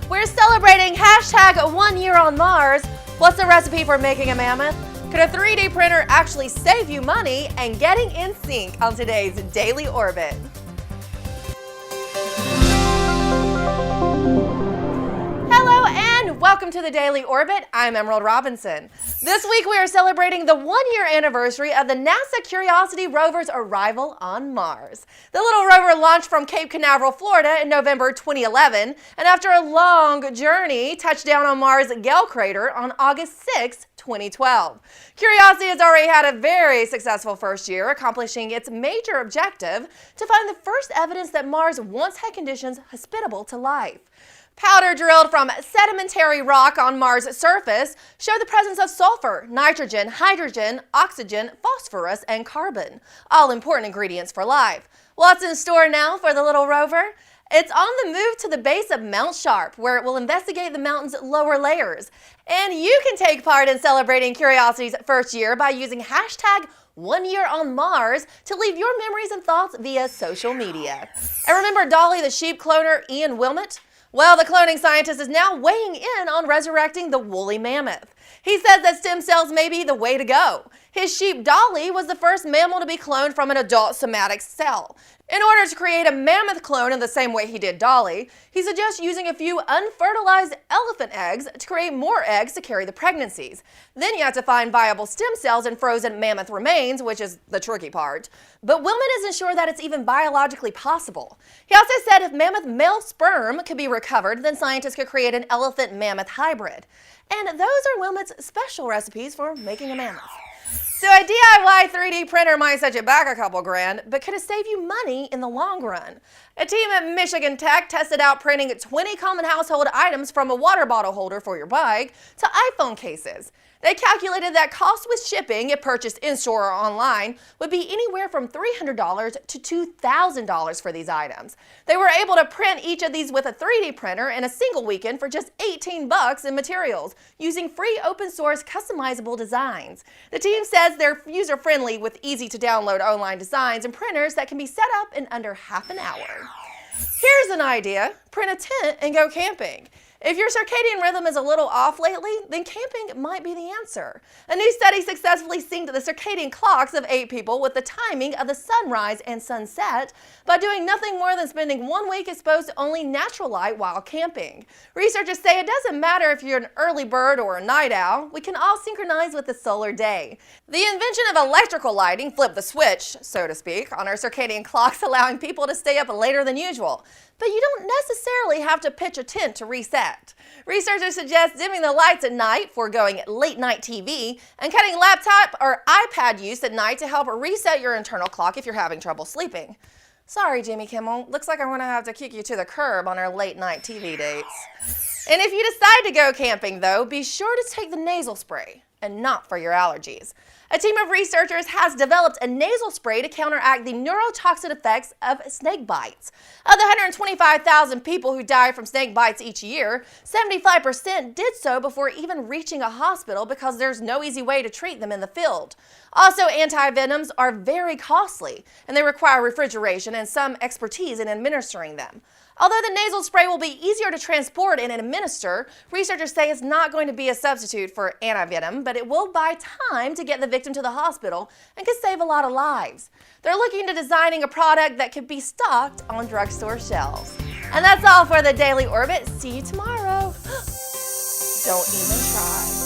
We're celebrating hashtag 1 year on Mars. What's the recipe for making a mammoth? Could a 3D printer actually save you money? And getting in sync on today's Daily Orbit. Hello and welcome to the Daily Orbit. I'm Emerald Robinson. This week we are celebrating the 1 year anniversary of the NASA Curiosity rover's arrival on Mars. The little rover launched from Cape Canaveral, Florida in November 2011, and after a long journey, touched down on Mars' Gale crater on August 6, 2012. Curiosity has already had a very successful first year, accomplishing its major objective to find the first evidence that Mars once had conditions hospitable to life. Powder drilled from sedimentary rock on Mars' surface showed the presence of sulfur, nitrogen, hydrogen, oxygen, phosphorus, and carbon, all important ingredients for life. What's in store now for the little rover? It's on the move to the base of Mount Sharp, where it will investigate the mountain's lower layers. And you can take part in celebrating Curiosity's first year by using hashtag 1 year on Mars to leave your memories and thoughts via social media. And remember Dolly the Sheep cloner Ian Wilmut? Well, the cloning scientist is now weighing in on resurrecting the woolly mammoth. He says that stem cells may be the way to go. His sheep Dolly was the first mammal to be cloned from an adult somatic cell. In order to create a mammoth clone in the same way he did Dolly, he suggests using a few unfertilized elephant eggs to create more eggs to carry the pregnancies. Then you have to find viable stem cells in frozen mammoth remains, which is the tricky part. But Wilmut isn't sure that it's even biologically possible. He also said if mammoth male sperm could be recovered, then scientists could create an elephant-mammoth hybrid. And those are Wilmut's special recipes for making a mammoth. So a DIY 3D printer might set you back a couple grand, but could it save you money in the long run? A team at Michigan Tech tested out printing 20 common household items from a water bottle holder for your bike to iPhone cases. They calculated that cost with shipping, if purchased in-store or online, would be anywhere from $300 to $2,000 for these items. They were able to print each of these with a 3D printer in a single weekend for just $18 in materials, using free open-source customizable designs. The team says they're user-friendly with easy-to-download online designs and printers that can be set up in under half an hour. Here's an idea: print a tent and go camping. If your circadian rhythm is a little off lately, then camping might be the answer. A new study successfully synced the circadian clocks of 8 people with the timing of the sunrise and sunset by doing nothing more than spending 1 week exposed to only natural light while camping. Researchers say it doesn't matter if you're an early bird or a night owl, we can all synchronize with the solar day. The invention of electrical lighting flipped the switch, so to speak, on our circadian clocks, allowing people to stay up later than usual. But you don't necessarily have to pitch a tent to reset. Researchers suggest dimming the lights at night, foregoing late night TV, and cutting laptop or iPad use at night to help reset your internal clock if you're having trouble sleeping. Sorry, Jimmy Kimmel, looks like I'm going to have to kick you to the curb on our late night TV dates. And if you decide to go camping though, be sure to take the nasal spray, and not for your allergies. A team of researchers has developed a nasal spray to counteract the neurotoxic effects of snake bites. Of the 125,000 people who die from snake bites each year, 75% did so before even reaching a hospital because there's no easy way to treat them in the field. Also, antivenoms are very costly, and they require refrigeration and some expertise in administering them. Although the nasal spray will be easier to transport and administer, researchers say it's not going to be a substitute for antivenom, but it will buy time to get the victim to the hospital and could save a lot of lives. They're looking into designing a product that could be stocked on drugstore shelves. And that's all for the Daily Orbit. See you tomorrow. Don't even try.